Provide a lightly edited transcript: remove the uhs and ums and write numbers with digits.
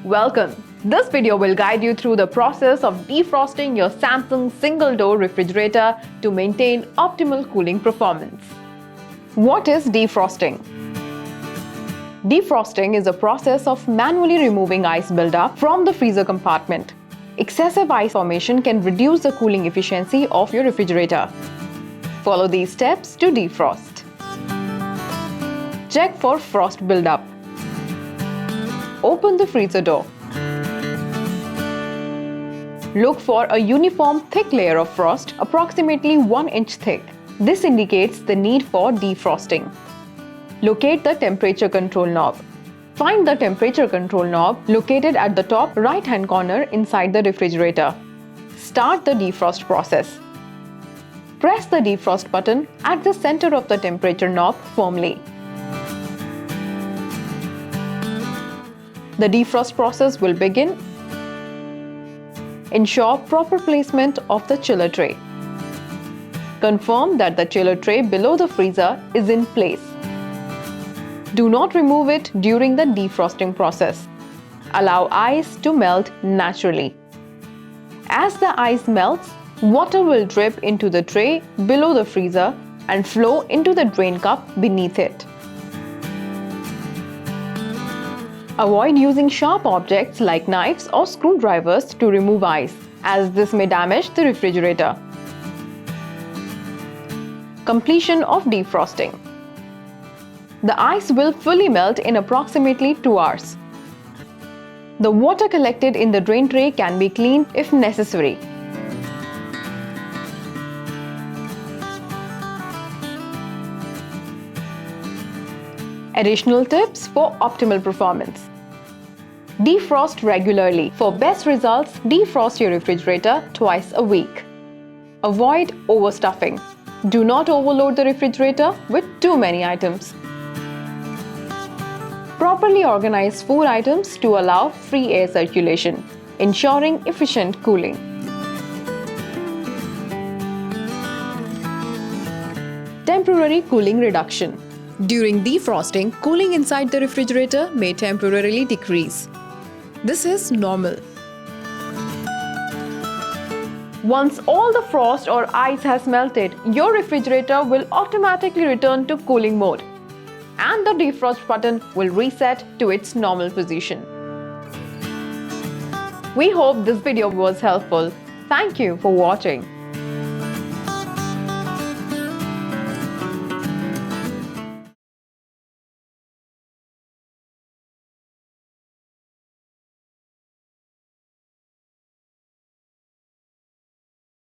Welcome! This video will guide you through the process of defrosting your Samsung single-door refrigerator to maintain optimal cooling performance. What is defrosting? Defrosting is a process of manually removing ice buildup from the freezer compartment. Excessive ice formation can reduce the cooling efficiency of your refrigerator. Follow these steps to defrost. Check for frost buildup. Open the freezer door. Look for a uniform thick layer of frost, approximately 1 inch thick. This indicates the need for defrosting. Locate the temperature control knob. Find the temperature control knob located at the top right-hand corner inside the refrigerator. Start the defrost process. Press the defrost button at the center of the temperature knob firmly. The defrost process will begin. Ensure proper placement of the chiller tray. Confirm that the chiller tray below the freezer is in place. Do not remove it during the defrosting process. Allow ice to melt naturally. As the ice melts, water will drip into the tray below the freezer and flow into the drain cup beneath it. Avoid using sharp objects like knives or screwdrivers to remove ice, as this may damage the refrigerator. Completion of defrosting. The ice will fully melt in approximately 2 hours. The water collected in the drain tray can be cleaned if necessary. Additional tips for optimal performance. Defrost regularly. For best results, defrost your refrigerator twice a week. Avoid overstuffing. Do not overload the refrigerator with too many items. Properly organize food items to allow free air circulation, ensuring efficient cooling. Temporary cooling reduction. During defrosting, cooling inside the refrigerator may temporarily decrease. This is normal. Once all the frost or ice has melted, your refrigerator will automatically return to cooling mode, and the defrost button will reset to its normal position. We hope this video was helpful. Thank you for watching.